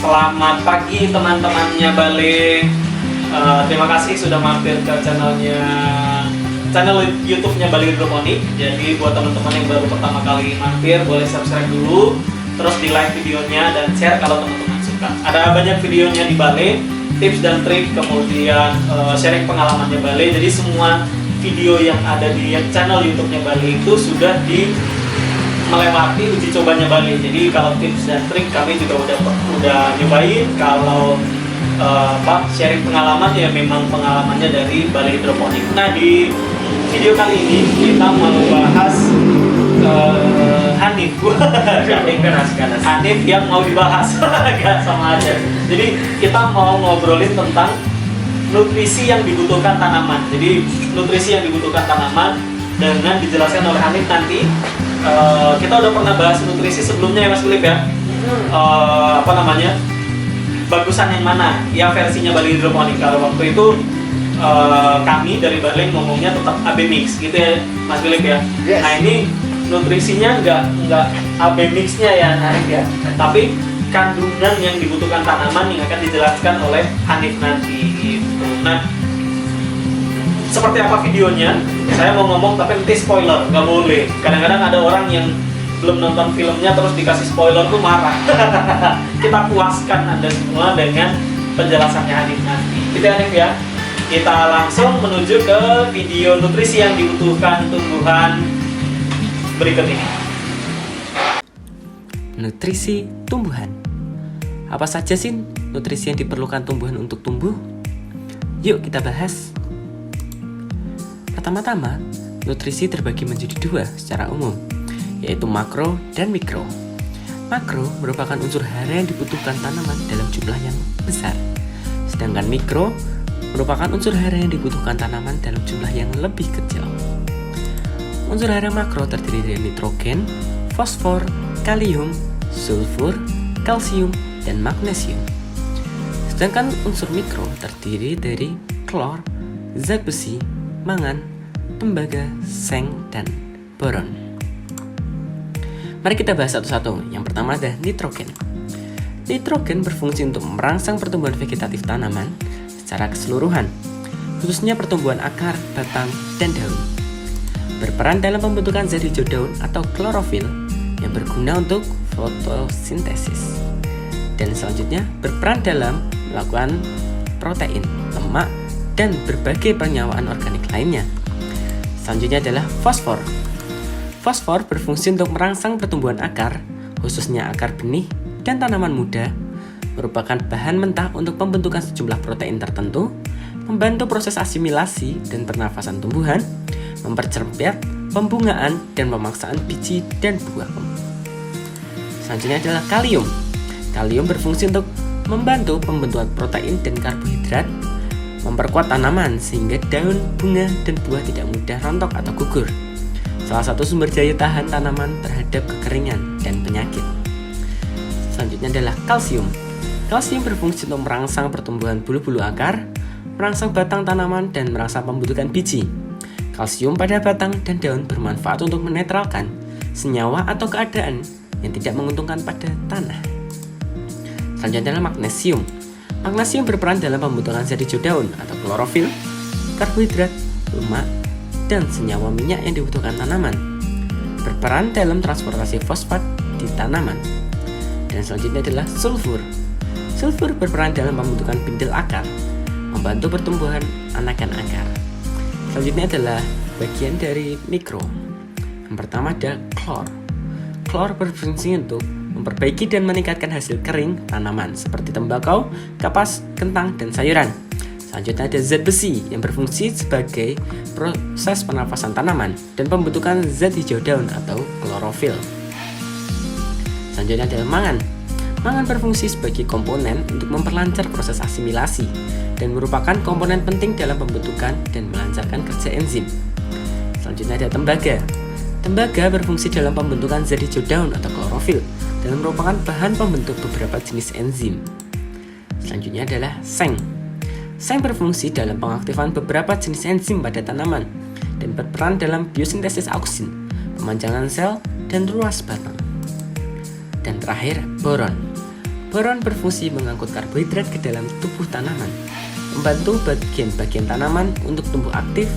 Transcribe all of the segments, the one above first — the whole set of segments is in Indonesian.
Selamat pagi teman-temannya Bale. Terima kasih sudah mampir ke channel YouTube-nya Bale Hidroponik. Jadi buat teman-teman yang baru pertama kali mampir, boleh subscribe dulu, terus di like videonya dan share kalau teman-teman suka. Ada banyak videonya di Bale, tips dan trik, kemudian sharing pengalamannya Bale. Jadi semua video yang ada di channel YouTube-nya Bale itu sudah melewati uji cobanya Bale. Jadi kalau tips dan trik kami juga udah nyobain. Kalau sharing pengalaman ya memang pengalamannya dari Bale Hidroponik. Nah, di video kali ini kita mau bahas Hanif. Hanif yang mau dibahas. Gak sama aja. Jadi kita mau ngobrolin tentang nutrisi yang dibutuhkan tanaman. Jadi nutrisi yang dibutuhkan tanaman dengan dijelaskan oleh Hanif nanti. Kita udah pernah bahas nutrisi sebelumnya ya Mas Philip ya. Bagusan yang mana? Yang versinya Bale Hidroponik. Kalau waktu itu kami dari Bale ngomongnya tetap AB mix gitu ya Mas Philip ya. Yes. Nah ini nutrisinya nggak AB mixnya ya Hanif ya. Tapi kandungan yang dibutuhkan tanaman yang akan dijelaskan oleh Hanif nanti gitu. Nah, seperti apa videonya? Saya mau ngomong tapi nanti spoiler, nggak boleh. Kadang-kadang ada orang yang belum nonton filmnya terus dikasih spoiler tuh marah. Kita puaskan Anda semua dengan penjelasannya Hanif nanti. Gitu Hanif ya. Kita langsung menuju ke video nutrisi yang dibutuhkan tumbuhan berikut ini. Nutrisi tumbuhan. Apa saja sih nutrisi yang diperlukan tumbuhan untuk tumbuh? Yuk kita bahas. Pertama-tama, nutrisi terbagi menjadi dua secara umum, yaitu makro dan mikro. Makro merupakan unsur hara yang dibutuhkan tanaman dalam jumlah yang besar, sedangkan mikro merupakan unsur hara yang dibutuhkan tanaman dalam jumlah yang lebih kecil. Unsur hara makro terdiri dari nitrogen, fosfor, kalium, sulfur, kalsium, dan magnesium. Sedangkan unsur mikro terdiri dari klor, zat besi, mangan, tembaga, seng, dan boron. Mari kita bahas satu-satu. Yang pertama adalah nitrogen. Nitrogen berfungsi untuk merangsang pertumbuhan vegetatif tanaman secara keseluruhan, khususnya pertumbuhan akar, batang, dan daun. Berperan dalam pembentukan zat hijau daun atau klorofil yang berguna untuk fotosintesis. Dan selanjutnya berperan dalam melakukan protein, lemak, dan berbagai penyawaan organik lainnya. Selanjutnya adalah fosfor. Fosfor berfungsi untuk merangsang pertumbuhan akar, khususnya akar benih dan tanaman muda, merupakan bahan mentah untuk pembentukan sejumlah protein tertentu, membantu proses asimilasi dan pernafasan tumbuhan, mempercepat pembungaan dan pemaksaan biji dan buah. Selanjutnya adalah kalium. Kalium berfungsi untuk membantu pembentukan protein dan karbohidrat, memperkuat tanaman sehingga daun, bunga, dan buah tidak mudah rontok atau gugur. Salah satu sumber daya tahan tanaman terhadap kekeringan dan penyakit. Selanjutnya adalah kalsium. Kalsium berfungsi untuk merangsang pertumbuhan bulu-bulu akar, merangsang batang tanaman, dan merangsang pembentukan biji. Kalsium pada batang dan daun bermanfaat untuk menetralkan senyawa atau keadaan yang tidak menguntungkan pada tanah. Selanjutnya adalah magnesium. Magnesium berperan dalam pembentukan zat hijau daun atau klorofil, karbohidrat, lemak, dan senyawa minyak yang dibutuhkan tanaman. Berperan dalam transportasi fosfat di tanaman. Dan selanjutnya adalah sulfur. Sulfur berperan dalam pembentukan bindel akar, membantu pertumbuhan anakan akar. Selanjutnya adalah bagian dari mikro. Yang pertama ada klor. Klor berfungsi untuk memperbaiki dan meningkatkan hasil kering tanaman seperti tembakau, kapas, kentang, dan sayuran. Selanjutnya ada zat besi yang berfungsi sebagai proses pernafasan tanaman dan pembentukan zat hijau daun atau klorofil. Selanjutnya ada mangan. Mangan berfungsi sebagai komponen untuk memperlancar proses asimilasi dan merupakan komponen penting dalam pembentukan dan melancarkan kerja enzim. Selanjutnya ada tembaga. Tembaga berfungsi dalam pembentukan zat hijau daun atau klorofil dan merupakan bahan pembentuk beberapa jenis enzim. Selanjutnya adalah seng. Seng berfungsi dalam pengaktifan beberapa jenis enzim pada tanaman dan berperan dalam biosintesis auksin, pemanjangan sel, dan ruas batang. Dan terakhir, boron. Boron berfungsi mengangkut karbohidrat ke dalam tubuh tanaman, membantu bagian-bagian tanaman untuk tumbuh aktif,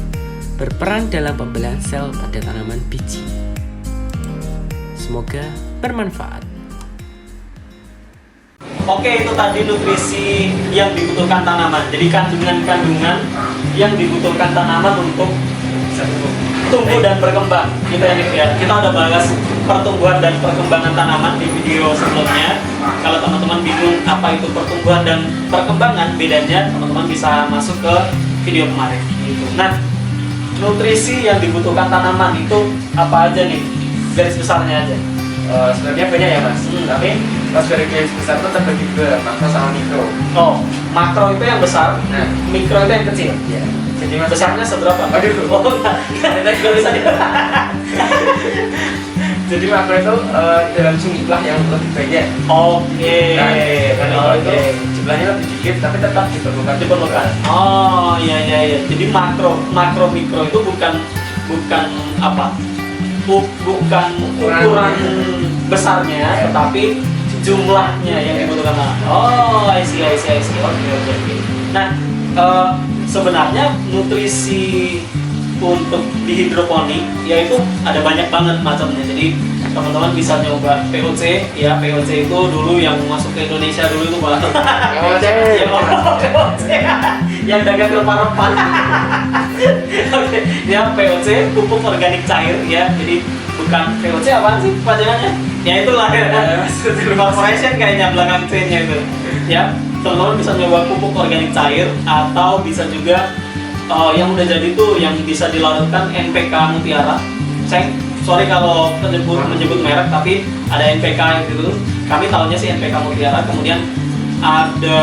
berperan dalam pembelahan sel pada tanaman biji. Semoga bermanfaat. Oke, itu tadi nutrisi yang dibutuhkan tanaman. Jadi kandungan-kandungan yang dibutuhkan tanaman untuk tumbuh dan berkembang. Kita udah bahas pertumbuhan dan perkembangan tanaman di video sebelumnya. Kalau teman-teman bingung apa itu pertumbuhan dan perkembangan, bedanya teman-teman bisa masuk ke video kemarin. Nah, nutrisi yang dibutuhkan tanaman itu apa aja nih? Garis besarnya aja. Sebenarnya banyak ya mas, tapi pas dari garis besar itu terbagi ke makro sama mikro. Oh, makro itu yang besar, Nah, mikro itu yang kecil. ya. Jadi mas Besarnya seberapa? Aduh. Oh, nggak bisa di. Jadi makro itu dalam jumlah yang lebih banyak. Oke. Nah, mikro itu Oke. jumlahnya lebih sedikit, tapi tetap diperlukan. Oh, iya. Jadi makro mikro itu bukan apa? Bukan ukuran besarnya, tetapi jumlahnya yang dibutuhkan. Oh, I see. Oke. Nah, sebenarnya nutrisi untuk di hidroponik yaitu ada banyak banget macamnya. Jadi teman-teman bisa nyoba POC ya. POC itu dulu yang masuk ke Indonesia dulu itu Pak. POC. POC. Yang dagang rempah-rempah. Oke, ya POC, pupuk organik cair ya. Jadi bukan POC apaan sih panjangannya? Ya itulah ya. Corporation kayaknya belakang C-nya itu. Ya, teman-teman bisa nyoba pupuk organik cair atau bisa juga yang udah jadi tuh yang bisa dilarutkan NPK Mutiara. Sorry kalau menyebut merek, tapi ada NPK gitu. Kami tahunya sih NPK Mutiara. Kemudian ada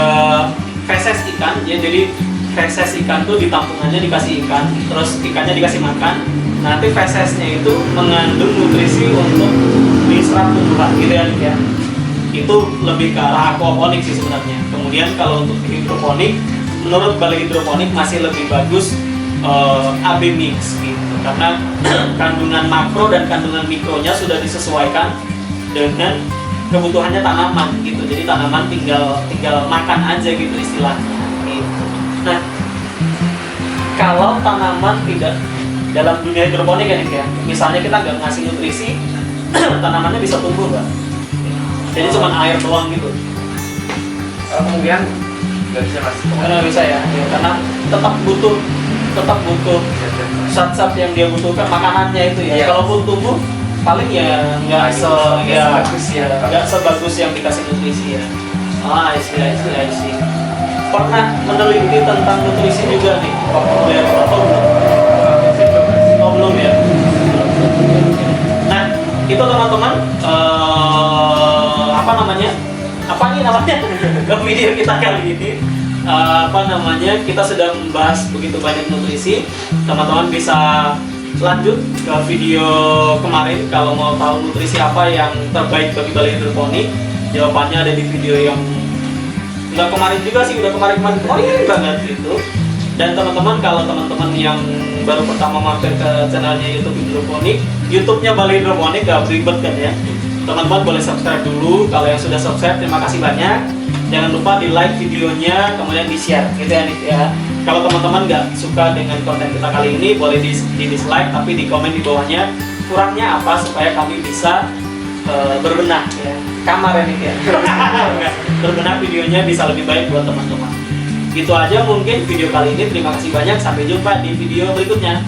feses ikan ya, jadi feses ikan tuh di tampungannya dikasih ikan, terus ikannya dikasih makan. Nanti fesesnya itu mengandung nutrisi untuk diserap tumbuhan gitu ya. Itu lebih ke arah aquaponik sih sebenarnya. Kemudian kalau untuk hidroponik, menurut Balai Hidroponik masih lebih bagus AB mix gitu, karena kandungan makro dan kandungan mikronya sudah disesuaikan dengan kebutuhannya tanaman gitu. Jadi tanaman tinggal makan aja gitu istilahnya. Gitu. Nah, kalau tanaman tidak dalam dunia hidroponik ya, misalnya kita nggak ngasih nutrisi, tanamannya bisa tumbuh nggak? Jadi cuma air doang gitu. Kemudian nggak bisa mas. Karena bisa ya, karena tetap butuh zat-zat yang dia butuhkan, makanannya itu ya. Iya. Kalaupun tumbuh paling ya nggak sebagus yang dikasih nutrisi ya. I see. Pernah meneliti tentang nutrisi juga nih waktu kuliah atau belum? Oh belum ya. Nah itu teman-teman apa nih namanya ke video kita kali ini. Kita sudah membahas begitu banyak nutrisi. Teman-teman bisa lanjut ke video kemarin kalau mau tahu nutrisi apa yang terbaik bagi Balai Hidroponik. Jawabannya ada di video yang udah kemarin juga sih, udah kemarin banget gitu. Dan teman-teman, kalau teman-teman yang baru pertama mampir ke channelnya YouTube Hidroponik, YouTube-nya Balai Hidroponik, gak ribet kan ya. Teman-teman boleh subscribe dulu. Kalau yang sudah subscribe, terima kasih banyak. Jangan lupa di like videonya, kemudian di share gitu ya Nit ya. Kalau teman-teman nggak suka dengan konten kita kali ini, boleh di dislike, tapi di komen di bawahnya kurangnya apa supaya kami bisa berbenah ya. Kamar ya Nit ya. Berbenah videonya bisa lebih baik buat teman-teman. Gitu aja mungkin video kali ini. Terima kasih banyak, sampai jumpa di video berikutnya.